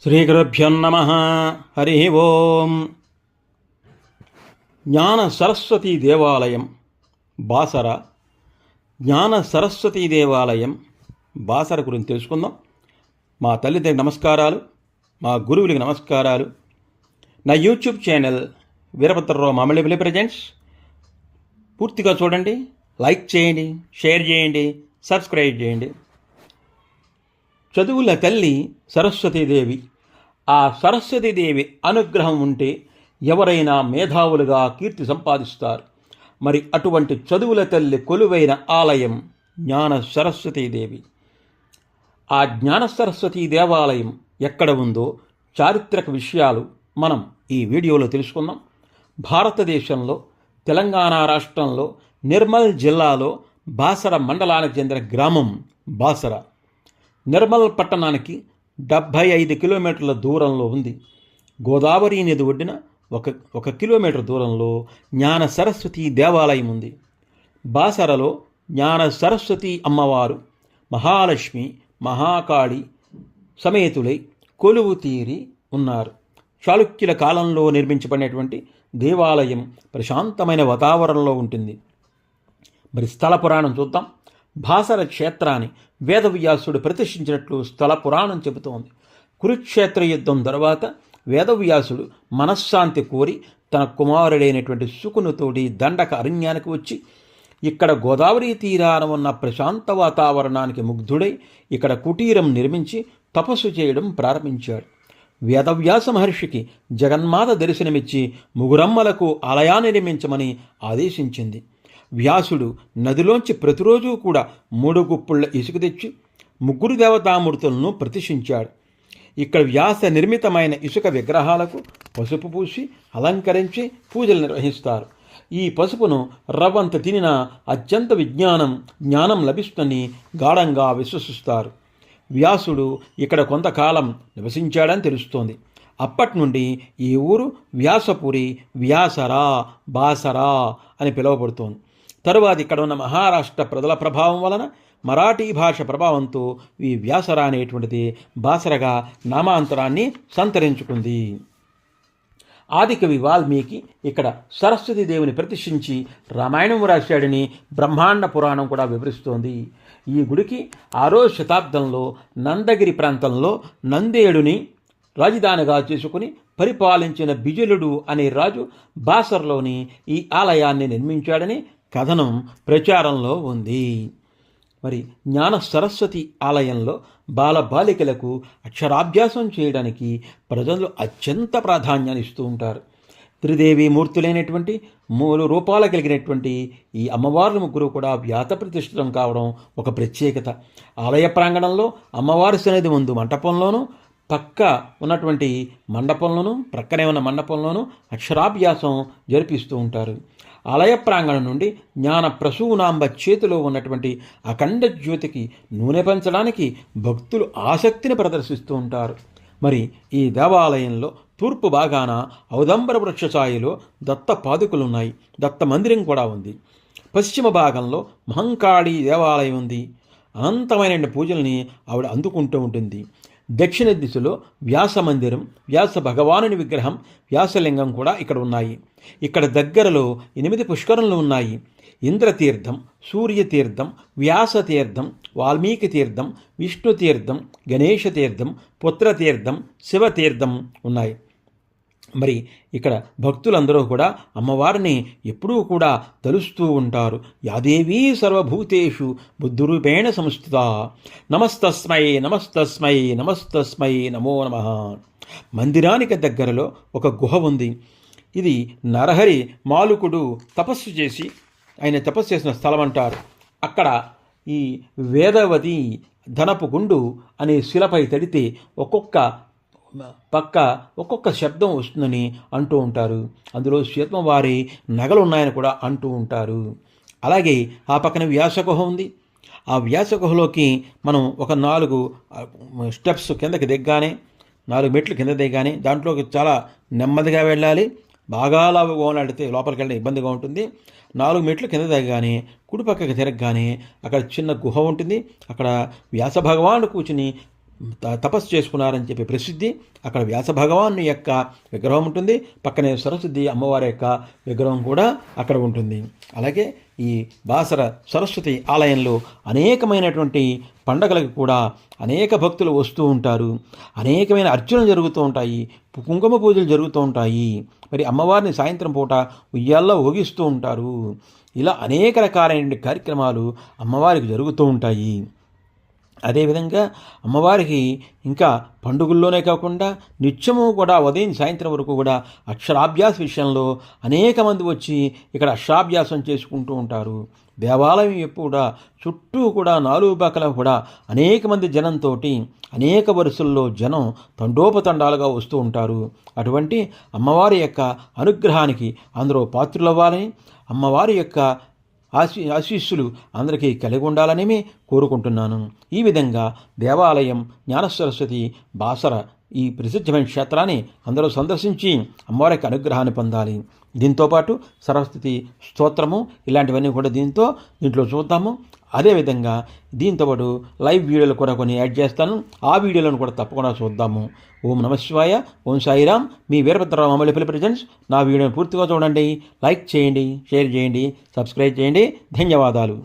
శ్రీగురుభ్యో నమః. హరి ఓం. జ్ఞాన సరస్వతీ దేవాలయం బాసర. జ్ఞాన సరస్వతీ దేవాలయం బాసర గురించి తెలుసుకుందాం. మా తల్లిదండ్రులకు నమస్కారాలు, మా గురువులకి నమస్కారాలు. నా యూట్యూబ్ ఛానల్ వీరభద్రరావు మామిళ్ళి ప్రజెంట్స్ పూర్తిగా చూడండి, లైక్ చేయండి, షేర్ చేయండి, సబ్స్క్రైబ్ చేయండి. చదువుల తల్లి సరస్వతీదేవి. ఆ సరస్వతీదేవి అనుగ్రహం ఉంటే ఎవరైనా మేధావులుగా కీర్తి సంపాదిస్తారు. మరి అటువంటి చదువుల తల్లి కొలువైన ఆలయం జ్ఞాన సరస్వతీదేవి. ఆ జ్ఞాన సరస్వతీ దేవాలయం ఎక్కడ ఉందో చారిత్రక విషయాలు మనం ఈ వీడియోలో తెలుసుకుందాం. భారతదేశంలో తెలంగాణ రాష్ట్రంలో నిర్మల్ జిల్లాలో బాసర మండలానికి చెందిన గ్రామం బాసర. నిర్మల్ పట్టణానికి 75 కిలోమీటర్ల దూరంలో ఉంది. గోదావరి నది ఒడ్డున ఒక కిలోమీటర్ దూరంలో జ్ఞాన సరస్వతి దేవాలయం ఉంది. బాసరలో జ్ఞాన సరస్వతి అమ్మవారు మహాలక్ష్మి, మహాకాళి సమేతులై కొలువు తీరి ఉన్నారు. చాళుక్యుల కాలంలో నిర్మించబడినటువంటి దేవాలయం ప్రశాంతమైన వాతావరణంలో ఉంటుంది. మరి స్థల పురాణం చూద్దాం. బాసర క్షేత్రాన్ని వేదవ్యాసుడు ప్రతిష్ఠించినట్లు స్థల పురాణం చెబుతోంది. కురుక్షేత్ర యుద్ధం తర్వాత వేదవ్యాసుడు మనశ్శాంతి కోరి తన కుమారుడైనటువంటి శుకునితోటి దండక అరణ్యానికి వచ్చి ఇక్కడ గోదావరి తీరాన ఉన్న ప్రశాంత వాతావరణానికి ముగ్ధుడై ఇక్కడ కుటీరం నిర్మించి తపస్సు చేయడం ప్రారంభించాడు. వేదవ్యాస మహర్షికి జగన్మాత దర్శనమిచ్చి ముగురమ్మలకు ఆలయాన్ని నిర్మించమని ఆదేశించింది. వ్యాసుడు నదిలోంచి ప్రతిరోజు కూడా 3 గుప్పుళ్ల ఇసుక తెచ్చి 3 దేవతామూర్తులను ప్రతిష్ఠించాడు. ఇక్కడ వ్యాస నిర్మితమైన ఇసుక విగ్రహాలకు పసుపు పూసి అలంకరించి పూజలు నిర్వహిస్తారు. ఈ పసుపును రవ్వంత తినినా అత్యంత జ్ఞానం లభిస్తుందని గాఢంగా విశ్వసిస్తారు. వ్యాసుడు ఇక్కడ కొంతకాలం నివసించాడని తెలుస్తోంది. అప్పటి నుండి ఈ ఊరు వ్యాసపురి, వ్యాసరా, బాసరా అని పిలువబడుతోంది. తరువాత ఇక్కడ ఉన్న మహారాష్ట్ర ప్రజల ప్రభావం వలన మరాఠీ భాష ప్రభావంతో ఈ వ్యాసర అనేటువంటిది బాసరగా నామాంతరాన్ని సంతరించుకుంది. ఆదికవి వాల్మీకి ఇక్కడ సరస్వతీదేవిని ప్రతిష్ఠించి రామాయణం రాశాడని బ్రహ్మాండ పురాణం కూడా వివరిస్తోంది. ఈ గుడికి 6వ శతాబ్దంలో నందగిరి ప్రాంతంలో నందేడుని రాజధానిగా చేసుకుని పరిపాలించిన బిజలుడు అనే రాజు బాసర్లోని ఈ ఆలయాన్ని నిర్మించాడని కథనం ప్రచారంలో ఉంది. మరి జ్ఞాన సరస్వతి ఆలయంలో బాలబాలికలకు అక్షరాభ్యాసం చేయడానికి ప్రజలు అత్యంత ప్రాధాన్యాన్ని ఇస్తూ ఉంటారు. త్రిదేవి మూర్తులైనటువంటి 3 రూపాలు కలిగినటువంటి ఈ అమ్మవార్ల ముగ్గురు కూడా వ్యాత ప్రతిష్ఠితం కావడం ఒక ప్రత్యేకత. ఆలయ ప్రాంగణంలో అమ్మవారి సన్నిధి ముందు మంటపంలోనూ పక్క ఉన్నటువంటి మండపంలోనూ ప్రక్కనే ఉన్న మండపంలోనూ అక్షరాభ్యాసం జరిపిస్తూ ఉంటారు. ఆలయ ప్రాంగణం నుండి జ్ఞాన ప్రసూనాంబ చేతిలో ఉన్నటువంటి అఖండ జ్యోతికి నూనె పంచడానికి భక్తులు ఆసక్తిని ప్రదర్శిస్తూ ఉంటారు. మరి ఈ దేవాలయంలో తూర్పు భాగాన ఔదంబర వృక్ష ఛాయలో దత్త పాదుకలున్నాయి. దత్త మందిరం కూడా ఉంది. పశ్చిమ భాగంలో మహంకాళి దేవాలయం ఉంది. అనంతమైన పూజల్ని ఆవిడ అందుకుంటూ ఉంటుంది. దక్షిణ దిశలో వ్యాస మందిరం, వ్యాస భగవానుని విగ్రహం, వ్యాసలింగం కూడా ఇక్కడ ఉన్నాయి. ఇక్కడ దగ్గరలో 8 పుష్కరులు ఉన్నాయి. ఇంద్రతీర్థం, సూర్యతీర్థం, వ్యాసతీర్థం, వాల్మీకి తీర్థం, విష్ణు తీర్థం, గణేష తీర్థం, పుత్రతీర్థం, శివతీర్థం ఉన్నాయి. మరి ఇక్కడ భక్తులందరూ కూడా అమ్మవారిని ఎప్పుడూ కూడా తలుస్తూ ఉంటారు. యాదేవీ సర్వభూతేషు బుద్ధిరూపేణ సంస్థిత. నమస్తస్మై నమస్తస్మై నమస్తస్మై నమో నమః. మందిరానికి దగ్గరలో ఒక గుహ ఉంది. ఇది నరహరి మాలుకుడు తపస్సు చేసి ఆయన తపస్సు చేసిన స్థలం అంటారు. అక్కడ ఈ వేదవతి ధనపు గుండు అనే శిలపై తడితే ఒక్కొక్క శబ్దం వస్తుందని అంటూ ఉంటారు. అందులో శ్వేతవారి నగలు ఉన్నాయని కూడా అంటూ ఉంటారు. అలాగే ఆ పక్కన వ్యాసగుహ ఉంది. ఆ వ్యాసగుహలోకి మనం ఒక 4 స్టెప్స్ కిందకి దిగ్గానే 4 మెట్లు కింద దిగ్గానే దాంట్లోకి చాలా నెమ్మదిగా వెళ్ళాలి. బాగా లావుగా నడితే లోపలికి వెళ్ళడం ఇబ్బందిగా ఉంటుంది. 4 మెట్లు కింద దిగగానే కుడిపక్కకి తిరగగానే అక్కడ చిన్న గుహ ఉంటుంది. అక్కడ వ్యాస భగవానుడు కూర్చుని తపస్సు చేసుకున్నారని చెప్పి ప్రసిద్ధి. అక్కడ వ్యాస భగవాను యొక్క విగ్రహం ఉంటుంది, పక్కనే సరస్వతి అమ్మవారి యొక్క విగ్రహం కూడా అక్కడ ఉంటుంది. అలాగే ఈ బాసర సరస్వతి ఆలయంలో అనేకమైనటువంటి పండగలకు కూడా అనేక భక్తులు వస్తూ ఉంటారు. అనేకమైన అర్చనలు జరుగుతూ ఉంటాయి, కుంకుమ పూజలు జరుగుతూ ఉంటాయి. మరి అమ్మవారిని సాయంత్రం పూట ఉయ్యాల్లో ఊగిస్తూ ఉంటారు. ఇలా అనేక రకాలైన కార్యక్రమాలు అమ్మవారికి జరుగుతూ ఉంటాయి. అదేవిధంగా అమ్మవారికి ఇంకా పండుగల్లోనే కాకుండా నిత్యము కూడా ఉదయం సాయంత్రం వరకు కూడా అక్షరాభ్యాస విషయంలో అనేక మంది వచ్చి ఇక్కడ అక్షరాభ్యాసం చేసుకుంటూ ఉంటారు. దేవాలయం కూడా చుట్టూ కూడా 4 పక్కల కూడా అనేక మంది జనంతో అనేక వరుసల్లో జనం తండోపతండాలుగా వస్తూ ఉంటారు. అటువంటి అమ్మవారి యొక్క అనుగ్రహానికి అందరూ పాత్రులవ్వాలని, అమ్మవారి యొక్క ఆశీస్సులు అందరికీ కలిగి ఉండాలని కోరుకుంటున్నాను. ఈ విధంగా దేవాలయం జ్ఞానసరస్వతి బాసర ఈ ప్రసిద్ధమైన క్షేత్రాన్ని అందరూ సందర్శించి అమ్మవారికి అనుగ్రహాన్ని పొందాలి. దీంతోపాటు సరస్వతి స్తోత్రము ఇలాంటివన్నీ కూడా దీంట్లో చూద్దాము. అదేవిధంగా దీంతోపాటు లైవ్ వీడియోలు కూడా కొన్ని యాడ్ చేస్తాను. ఆ వీడియోలను కూడా తప్పకుండా చూద్దాము. ఓం నమః శివాయ, ఓం సాయిరామ్. మీ వీరభద్రరావు అమలపల్లి ప్రెజెంట్స్. నా వీడియోని పూర్తిగా చూడండి, లైక్ చేయండి, షేర్ చేయండి, సబ్స్క్రైబ్ చేయండి. ధన్యవాదాలు.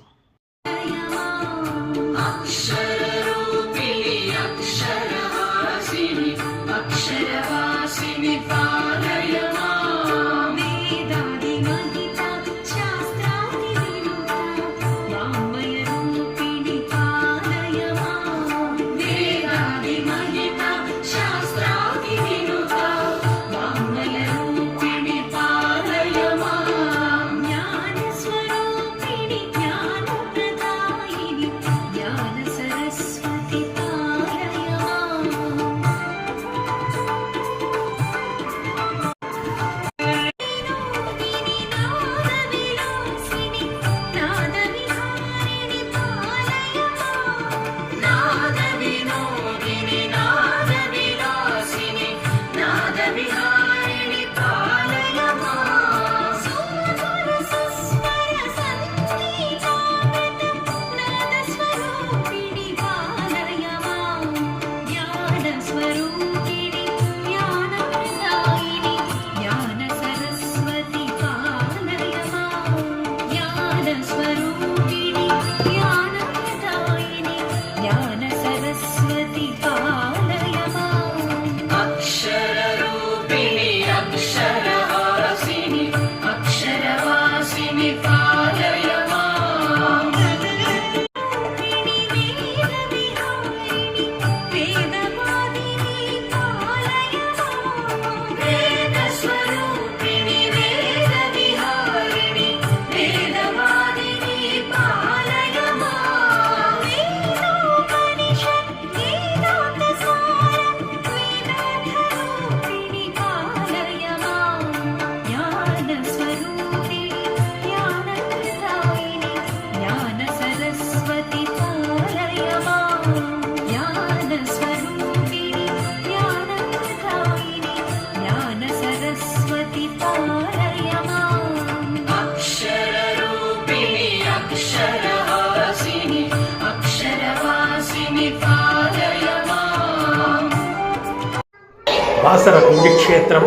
బాసర పుణ్యక్షేత్రం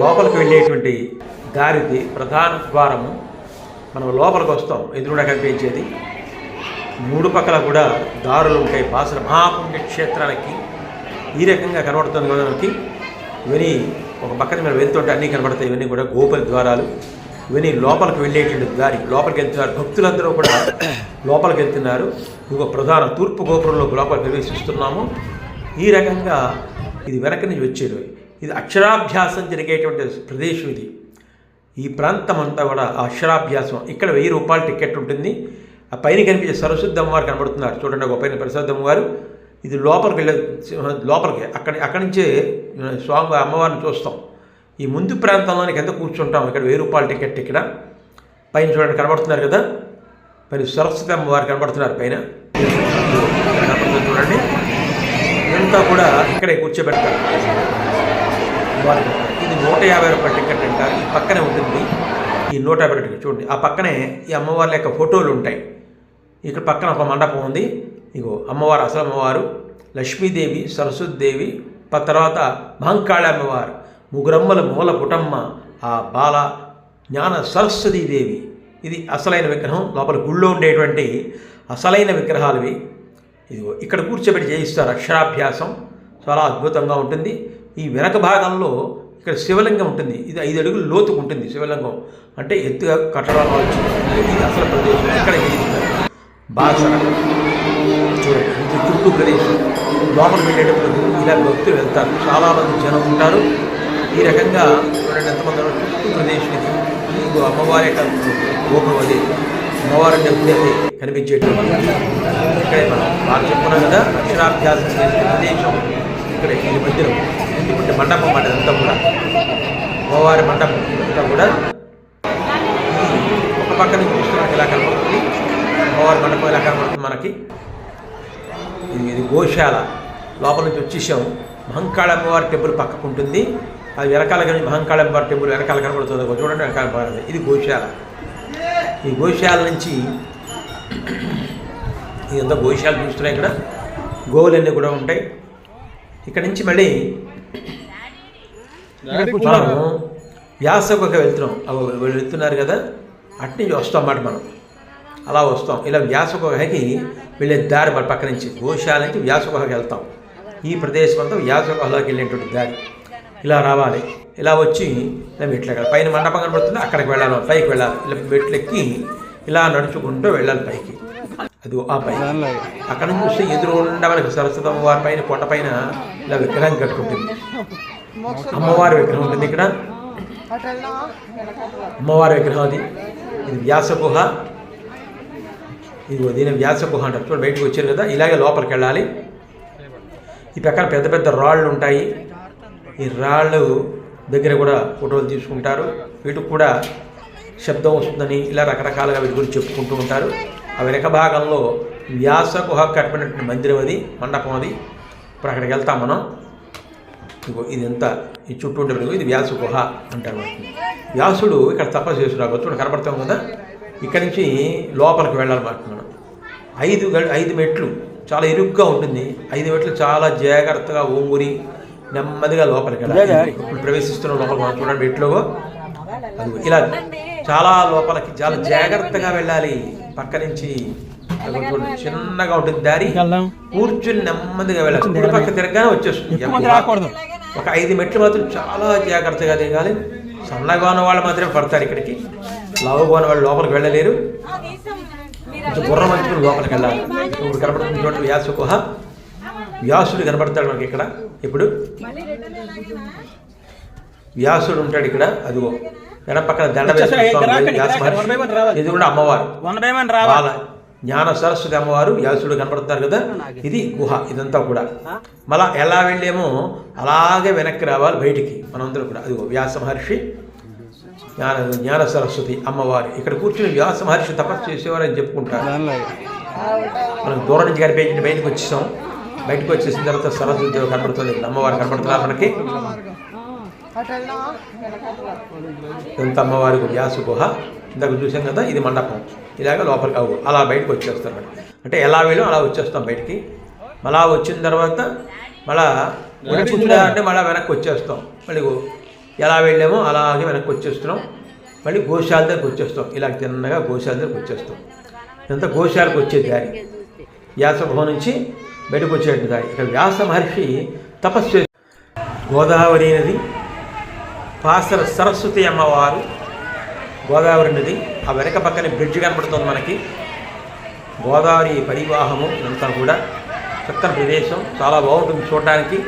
లోపలికి వెళ్ళేటువంటి దారికి ప్రధాన ద్వారము. మనం లోపలికి వస్తాం, ఎదురుగా కనిపించేది 3 పక్కల కూడా దారులు ఉంటాయి. బాసర మహాపుణ్యక్షేత్రానికి ఈ రకంగా కనబడుతుంది మనకి. ఇవన్నీ ఒక పక్కన మనం వెళ్తుంటే అన్నీ కనబడతాయి. ఇవన్నీ కూడా గోపుర ద్వారాలు. ఇవన్నీ లోపలికి వెళ్ళేటువంటి దారి. లోపలికి వెళ్తున్నారు భక్తులందరూ కూడా లోపలికి వెళ్తున్నారు. ఇంకో ప్రధాన తూర్పు గోపురంలో లోపలికి ప్రవేశిస్తున్నాము. ఈ రకంగా ఇది వెనక నుంచి వచ్చేది. ఇది అక్షరాభ్యాసం జరిగేటువంటి ప్రదేశం. ఇది ఈ ప్రాంతం అంతా కూడా అక్షరాభ్యాసం. ఇక్కడ 1000 రూపాయల టికెట్ ఉంటుంది. ఆ పైన కనిపించే సరస్వతి అమ్మవారు కనబడుతున్నారు చూడండి, ఒక పైన ప్రసాద్ అమ్మవారు. ఇది లోపలికి లోపలికి అక్కడి నుంచే స్వామి అమ్మవారిని చూస్తాం. ఈ ముందు ప్రాంతంలోనికి ఎంత కూర్చుంటాం. ఇక్కడ 1000 రూపాయల టికెట్. ఇక్కడ పైన చూడండి కనబడుతున్నారు కదా, పైన సరస్వతి అమ్మవారు కనబడుతున్నారు పైన చూడండి. ఇదంతా కూడా ఇక్కడే కూర్చోబెడతారు. ఇది 150 రూపాయల టికెట్ అంటారు. ఈ పక్కనే ఉంటుంది ఈ 150 టికెట్. చూడండి ఆ పక్కనే ఈ అమ్మవారి యొక్క ఫోటోలు ఉంటాయి. ఇక్కడ పక్కన ఒక మండపం ఉంది. ఇగో అమ్మవారు, అసలు అమ్మవారు లక్ష్మీదేవి, సరస్వతీదేవి, తర్వాత మహంకాళి అమ్మవారు, ముగ్గురమ్మల మూల పుటమ్మ ఆ బాల జ్ఞాన సరస్వతీదేవి. ఇది అసలైన విగ్రహం. లోపల గుళ్ళో ఉండేటువంటి అసలైన విగ్రహాలు ఇవి. ఇదిగో ఇక్కడ కూర్చోబెట్టి చేయిస్తారు అక్షరాభ్యాసం. చాలా అద్భుతంగా ఉంటుంది. ఈ వెనక భాగంలో ఇక్కడ శివలింగం ఉంటుంది. ఇది 5 అడుగులు లోతుకు ఉంటుంది శివలింగం. అంటే ఎత్తుగా కట్టడాలు వచ్చింది. ఇది అసలు ప్రదేశం. ఇక్కడ చేయిస్తారు బాసర. చూడండి, ఇది చుట్టూ ప్రదేశం. లోపల వెళ్ళేటప్పుడు ఇలా భక్తులు వెళ్తారు. చాలామంది జనం ఉంటారు. ఈ రకంగా చూడండి ఎంతమంది చుట్టూ ప్రదేశం ఇది. ఇంకో అమ్మవారి గోపురం అది, అమ్మవారి డబ్బులు కనిపించేటువంటి ఇక్కడే మనం బాగా చెప్పుకున్నాం కదా, అక్షరాభ్యాసం చేసే ప్రదేశం ఇక్కడ ఈ మందిరం. ఎందుకంటే మండపం మాట అంతా కూడా అమ్మవారి మండపం అంతా కూడా ఒక పక్క నుంచి చూస్తున్నట్టు ఇలా కనబడుతుంది. అమ్మవారి మండపం ఇలా కనబడుతుంది మనకి. ఇది గోశాల. లోపల నుంచి వచ్చేసాం. మహంకాళి అమ్మవారి టెంపుల్ పక్కకు ఉంటుంది. అది వెనకాల కానీ మహంకాళి అమ్మవారి టెంపుల్ వెనకాల కనబడుతుంది. చూడండి వెనకాల బాగుంది. ఇది గోశాల. ఈ గోశాల నుంచి ఇదంతా గోశాల చూస్తున్నాయి. ఇక్కడ గోవులన్నీ కూడా ఉంటాయి. ఇక్కడ నుంచి మళ్ళీ మనం వ్యాసగుహ వెళ్తున్నాం. వెళ్తున్నారు కదా, అటు నుంచి వస్తాం అన్నమాట. మనం అలా వస్తాం. ఇలా వ్యాసగుహకి వెళ్ళే దారి మన పక్క నుంచి గోశాల నుంచి వ్యాసగుహకి వెళ్తాం. ఈ ప్రదేశం అంతా వ్యాసగుహలోకి వెళ్ళేటువంటి దారి. ఇలా రావాలి. ఇలా వచ్చి ఇలా మెట్లు ఎక్కాలి. పైన మండపం కనబడుతుంది, అక్కడికి వెళ్ళాలి, పైకి వెళ్ళాలి. ఇలా మెట్లు ఎక్కి ఇలా నడుచుకుంటూ వెళ్ళాలి పైకి. అది ఆ పై అక్కడ నుంచి చూస్తే ఎదురుండా మనకి సరస్వతి అమ్మవారి పైన కొండ పైన ఇలా విగ్రహం కట్టుకుంటుంది. అమ్మవారి విగ్రహం ఉంటుంది ఇక్కడ. అమ్మవారి విగ్రహం అది. ఇది వ్యాసగుహ. ఇది దీని వ్యాసగుహ అంటారు. చూడండి బయటకు వచ్చారు కదా, ఇలాగే లోపలికి వెళ్ళాలి. ఈ పక్కన పెద్ద పెద్ద రాళ్ళు ఉంటాయి. ఈ రాళ్ళు దగ్గర కూడా ఫోటోలు తీసుకుంటారు. వీటికి కూడా శబ్దం వస్తుందని ఇలా రకరకాలుగా వీటి గురించి చెప్పుకుంటూ ఉంటారు. ఆ వెనక భాగంలో వ్యాసగుహ కట్టినటువంటి మందిరం అది, మండపం అది. ఇప్పుడు అక్కడికి వెళ్తాం మనం. ఇది ఎంత ఈ చుట్టూ ఉండే ఇది వ్యాసగుహ అంటారు. వ్యాసుడు ఇక్కడ తపస్సు చేస్తున్నాడు. చూడ కనబడతాం కదా, ఇక్కడి నుంచి లోపలికి వెళ్ళాలన్నమాట. మనం 5 మెట్లు చాలా ఇరుగ్గా ఉంటుంది. 5 మెట్లు చాలా జాగ్రత్తగా ఓంగురి నెమ్మదిగా లోపలికి వెళ్ళాలి. ఇప్పుడు ప్రవేశిస్తున్న లోపల మనం చూడండి మెట్లో ఇలా చాలా లోపలికి చాలా జాగ్రత్తగా వెళ్ళాలి. పక్క నుంచి చిన్నగా ఉంటుంది దారి. కూర్చుని నెమ్మదిగా వెళ్ళాలి. కుడి పక్క తిరగగానే వచ్చేస్తుంది. ఒక 5 మెట్లు మాత్రం చాలా జాగ్రత్తగా దిగాలి. సన్నగా ఉన్న వాళ్ళు మాత్రమే పడతారు ఇక్కడికి. లావుగా ఉన్న వాళ్ళు లోపలికి వెళ్ళలేరు. కొంచెం గుర్రం మంచుకుని లోపలికి వెళ్ళాలి. ఇప్పుడు కనబడుతున్నటువంటి వ్యాసగుహ. వ్యాసుడు కనబడతాడు మనకి ఇక్కడ. ఇప్పుడు వ్యాసుడు ఉంటాడు ఇక్కడ. అదిగో వెనక పక్కన దండ ఇది కూడా అమ్మవారు బాల జ్ఞాన సరస్వతి అమ్మవారు, వ్యాసుడు కనపడుతున్నారు కదా. ఇది గుహ. ఇదంతా కూడా మళ్ళా ఎలా వెళ్ళేమో అలాగే వెనక్కి రావాలి బయటికి మనందరూ కూడా. అదిగో వ్యాస మహర్షి, జ్ఞాన సరస్వతి అమ్మవారు ఇక్కడ కూర్చుని వ్యాస మహర్షి తపస్సు చేసేవారు అని చెప్పుకుంటారు. మనం దూరం నుంచి కనిపించి బయటకు వచ్చేసాం. బయటకు వచ్చేసిన తర్వాత సరస్వతి కనపడుతుంది. అమ్మవారు కనపడుతున్నారు మనకి. ఎంత అమ్మవారికి వ్యాసగుహ ఇందాక చూసాం కదా. ఇది మండపం. ఇలాగ లోపలికి అలా బయటకు వచ్చేస్తాం. అంటే ఎలా వెళ్ళాం అలా వచ్చేస్తాం బయటికి. మళ్ళా వచ్చిన తర్వాత మళ్ళా కూర్చుంటే మళ్ళీ వెనక్కి వచ్చేస్తాం. మళ్ళీ ఎలా వెళ్ళామో అలాగే వెనక్కి వచ్చేస్తున్నాం. మళ్ళీ గోశాల దగ్గరికి వచ్చేస్తాం. ఇలా తిన్నగా గోశాల దగ్గరికి వచ్చేస్తాం. ఇదంతా గోశాలకు వచ్చే దారి. వ్యాసగుహ నుంచి బయటకు వచ్చేటువంటి దారి. ఇక్కడ వ్యాస మహర్షి తపస్సు చేసి గోదావరి నది, పాసర సరస్వతి అమ్మవారు, గోదావరి నది. ఆ వెనక పక్కన బ్రిడ్జ్ కనపడుతుంది మనకి. గోదావరి పరివాహము ఇదంతా కూడా చక్కని ప్రదేశం. చాలా బాగుంటుంది చూడడానికి.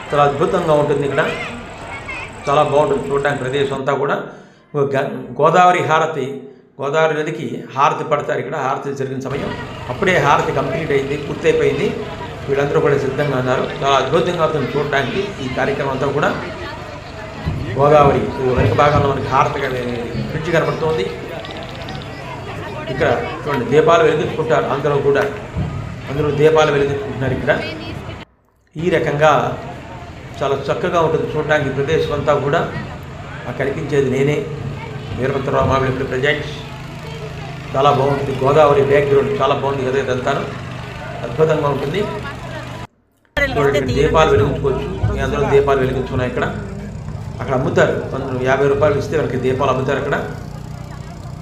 చాలా అద్భుతంగా ఉంటుంది ఇక్కడ. చాలా బాగుంటుంది చూడడానికి ప్రదేశం అంతా కూడా. గోదావరి హారతి, గోదావరి నదికి హారతి పడతారు ఇక్కడ. హారతి జరిగిన సమయం అప్పుడే హారతి కంప్లీట్ అయింది, పూర్తయిపోయింది. వీళ్ళందరూ కూడా సిద్ధంగా ఉన్నారు. చాలా అద్భుతంగా అవుతుంది చూడడానికి ఈ కార్యక్రమం అంతా కూడా. గోదావరి వెనక భాగంలో మనకి హారతిగా బ్రిడ్జ్ కనపడుతుంది. ఇక్కడ చూడండి దీపాలు వెలిగించుకుంటారు. అందరూ దీపాలు వెలిగించుకుంటున్నారు ఇక్కడ. ఈ రకంగా చాలా చక్కగా ఉంటుంది చూడడానికి ప్రదేశం అంతా కూడా. ఆ కనిపించేది నేనే, వీరభద్రరావు మామిడి ప్రజెంట్స్. చాలా బాగుంటుంది. గోదావరి బ్యాక్గ్రౌండ్ చాలా బాగుంది కదా ఇదంతాను. అద్భుతంగా ఉంటుంది. చూడండి, దీపాలు వెలిగించుకోవచ్చు. మీ అందరూ దీపాలు వెలిగించుకున్నాయి. అక్కడ అమ్ముతారు. కొందరు 50 రూపాయలు ఇస్తే వాళ్ళకి దీపాలు అమ్ముతారు. అక్కడ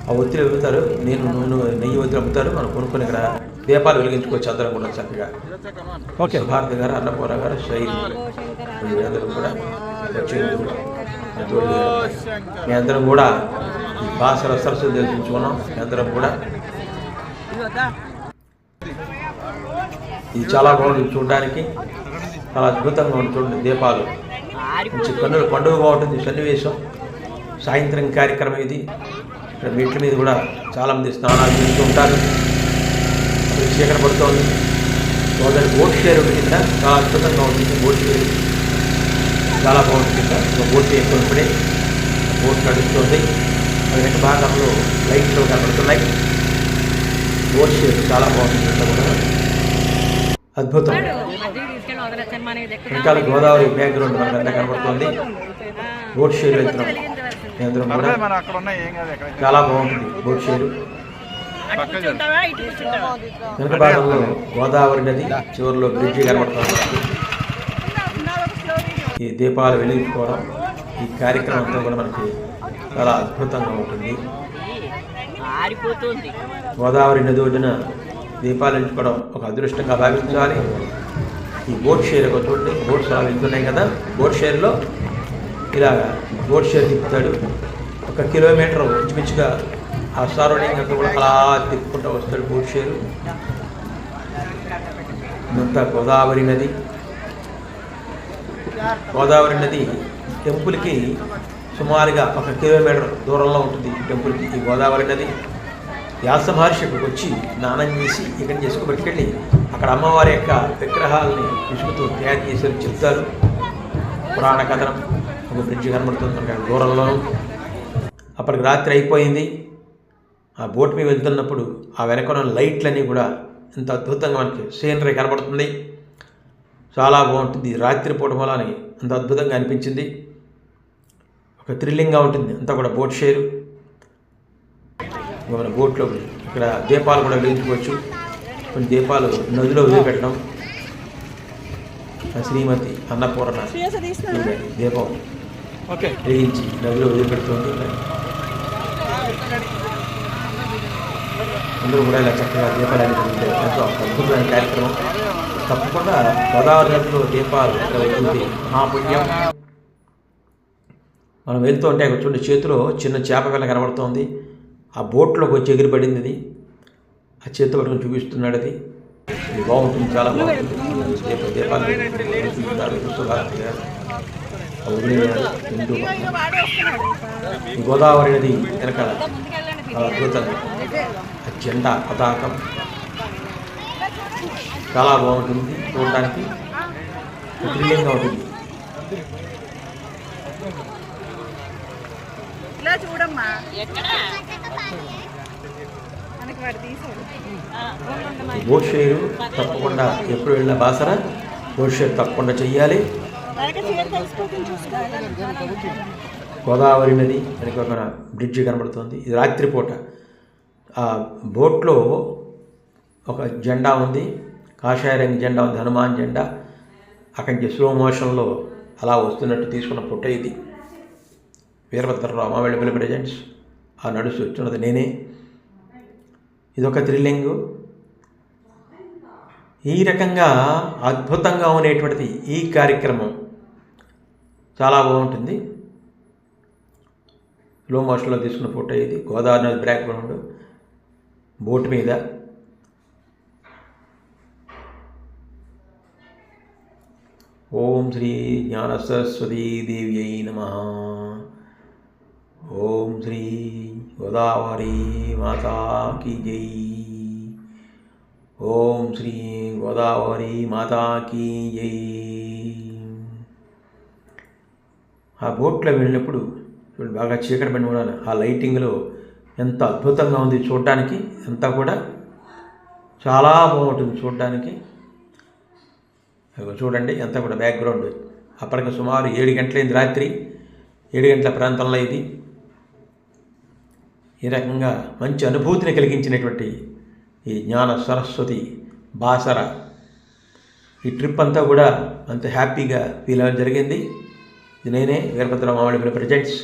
ఆ ఒత్తిడి అమ్ముతారు. నెయ్యి ఒత్తిడి అమ్ముతారు. మనం కొనుక్కొని ఇక్కడ దీపాలు వెలిగించుకోవచ్చు. అందరం కూడా చక్కగా. ఓకే, భారతి గారు, అన్నపూర్ణ గారు, శైలి అందరూ కూడా వచ్చేందుకు మీ అందరం కూడా ఈ బాసర సరస్వతి దర్శించుకున్నాం. మీ అందరం కూడా ఇది చాలా బాగుంటుంది చూడడానికి. చాలా అద్భుతంగా ఉంటుంది. దీపాలు మంచి కన్నుల పండుగగా ఉంటుంది. సన్నివేశం సాయంత్రం కార్యక్రమం ఇది. ఇక్కడ మెట్ల మీద కూడా చాలామంది స్నానాలు చేస్తూ ఉంటారు. చీకటి పడుతోంది. మొదటి బోట్ షేర్ ఉంటుంది కింద. చాలా అద్భుతంగా ఉంటుంది. బోట్ షేర్ చాలా బాగుంటుంది. కింద బోట్ ఎక్కువప్పుడే బోట్ నడుస్తుంది. అది వెనక భాగంలో లైట్లు కనబడుతున్నాయి. బోట్ షేర్ చాలా బాగుంటుంది. అంతా కూడా అద్భుతం. ఇంకా గోదావరి బ్యాక్గ్రౌండ్ మనకు అంతా కనబడుతుంది. బోట్ షేర్ వెళ్తున్నాం. అందరం కూడా చాలా బాగుంటుంది. బోట్ షేరు వెనక భాగంలో గోదావరి నది, చివరిలో బ్రిడ్జి కనబడుతుంది. ఈ దీపాలు వెలిగించుకోవడం, ఈ కార్యక్రమం అంతా కూడా మనకి చాలా అద్భుతంగా ఉంటుంది. గోదావరి నది ఒడ్డున దీపాలు వెలిగించుకోవడం ఒక అదృష్టంగా భావించాలి. ఈ బోట్ షేర్ ఒక చూడండి, బోట్స్ అలా వెళ్తున్నాయి కదా. బోట్ షేర్లో ఇలాగా బోట్ షేర్ తిప్పుతాడు. 1 కిలోమీటర్ ఇంచుమించుగా ఆ సరౌండింగ్ అంతా కూడా అలా తిప్పుకుంటూ వస్తాడు బోట్ షేరు. ఇదంతా గోదావరి నది. గోదావరి నది టెంపుల్కి సుమారుగా 1 కిలోమీటర్ దూరంలో ఉంటుంది. ఈ టెంపుల్కి ఈ గోదావరి నది. వ్యాస మహర్షి ఇక్కడికి వచ్చి స్నానం చేసి ఇక్కడ చేసుకుబెట్టుకెళ్ళి అక్కడ అమ్మవారి యొక్క విగ్రహాలని విసుగుతూ తయారు చేసి చెప్తారు. పురాణ కథనం. ఒక బ్రిడ్జి కనబడుతుంది మనకి దూరంలోనూ. అప్పటికి రాత్రి అయిపోయింది. ఆ బోట్ మీద వెళ్తున్నప్పుడు ఆ వెనక లైట్లన్నీ కూడా ఎంత అద్భుతంగా మనకి సీనరీ కనబడుతుంది. చాలా బాగుంటుంది. రాత్రిపూట వలని అంత అద్భుతంగా అనిపించింది. ఒక థ్రిల్లింగ్గా ఉంటుంది అంతా కూడా బోట్ షేరు. మన బోట్లో ఇక్కడ దీపాలు కూడా వెలిగించుకోవచ్చు. కొన్ని దీపాలు నదిలో వదిలిపెట్టడం. శ్రీమతి అన్నపూర్ణ దీపం వెలిగించి నదిలో వదిలిపెడుతుంది. అందరూ కూడా ఇలా చక్కగా దీపాలు వెలిగించుకుంటే ఎంతో అద్భుతమైన కార్యక్రమం. తప్పకుండా గోదావరి నదిలో దీపాలు వెలిగించి మహాపుణ్యం. మనం వెళ్తూ ఉంటే అక్కడ చూడండి, చేతిలో చిన్న చేప పిల్ల కనబడుతోంది. ఆ బోట్లోకి వచ్చి ఎగిరిపడింది అది. ఆ చేతి పట్టుకుని చూపిస్తున్నాడు. అది బాగుంటుంది. చాలా బాగుంటుంది. దీపాలు గోదావరి నది వెనక అద్భుతంగా జెండా పతాకం చాలా బాగుంటుంది. చూడడానికి థ్రిల్లింగ్గా ఉంటుంది. బోట్ షేరు తప్పకుండా ఎప్పుడు వెళ్ళినా బాసర బోట్ షేర్ తప్పకుండా చెయ్యాలి. గోదావరి నది వెనక ఒక బ్రిడ్జి కనబడుతుంది. ఇది రాత్రిపూట. ఆ బోట్లో ఒక జెండా ఉంది. కాషాయ రంగు జెండా ఉంది. హనుమాన్ జెండా. అక్కడి నుంచి స్లో మోషన్లో అలా వస్తున్నట్టు తీసుకున్న ఫోటో ఇది. Veerabhadrarao available presents. ఆ నడుస్తూ వచ్చినది నేనే. ఇదొక థ్రిల్లింగు. ఈ రకంగా అద్భుతంగా ఉండేటువంటిది ఈ కార్యక్రమం. చాలా బాగుంటుంది. స్లో మోషన్లో తీసుకున్న ఫోటో ఇది. గోదావరి నది బ్యాక్గ్రౌండ్ బోట్ మీద. ఓం శ్రీ జ్ఞాన సరస్వతీ దేవ్యై నమః. ఓం శ్రీ గోదావరి మాతా కీ జై. ఓం శ్రీ గోదావరి మాతా కీ జై. ఆ బోట్లో వెళ్ళినప్పుడు బాగా చీకటి పడి ఉన్నాను. ఆ లైటింగ్లో ఎంత అద్భుతంగా ఉంది చూడడానికి. అంతా కూడా చాలా బాగుంటుంది చూడడానికి. చూడండి అంతా కూడా బ్యాక్గ్రౌండ్. అప్పటికి సుమారు 7 గంటలైంది. రాత్రి 7 గంటల ప్రాంతంలో ఇది. ఈ రకంగా మంచి అనుభూతిని కలిగించినటువంటి ఈ జ్ఞాన సరస్వతి బాసర. ఈ ట్రిప్ అంతా కూడా అంత హ్యాపీగా ఫీల్ అవ్వడం జరిగింది. ఇది నేనే వీరభద్రరావు మామిడిపల్లి ప్రజెంట్స్.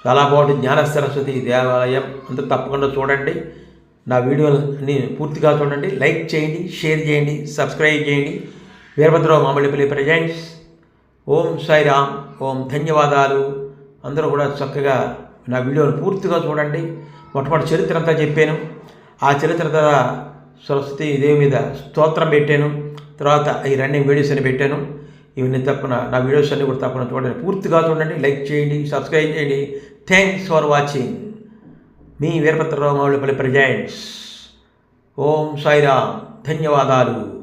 చాలా బాగుంటుంది. జ్ఞాన సరస్వతి దేవాలయం అంతా తప్పకుండా చూడండి. నా వీడియోని పూర్తిగా చూడండి. లైక్ చేయండి, షేర్ చేయండి, సబ్స్క్రైబ్ చేయండి. వీరభద్రరావు మామిడిపల్లి ప్రజెంట్స్. ఓం సాయిరామ్. ఓం ధన్యవాదాలు. అందరూ కూడా చక్కగా నా వీడియోని పూర్తిగా చూడండి. మొట్టమొదటి చరిత్ర అంతా చెప్పాను. ఆ చరిత్ర ద్వారా సరస్వతి దేవి మీద స్తోత్రం పెట్టాను. తర్వాత ఈ రన్నింగ్ వీడియోస్ అని పెట్టాను. ఇవన్నీ తప్పన నా వీడియోస్ అన్నీ కూడా తప్పన చూడండి. పూర్తిగా చూడండి, లైక్ చేయండి, సబ్స్క్రైబ్ చేయండి. Thanks for watching. మీ వీరభద్రరావు మామిడిపల్లి ప్రజెంట్స్. ఓం సాయిరామ్. ధన్యవాదాలు.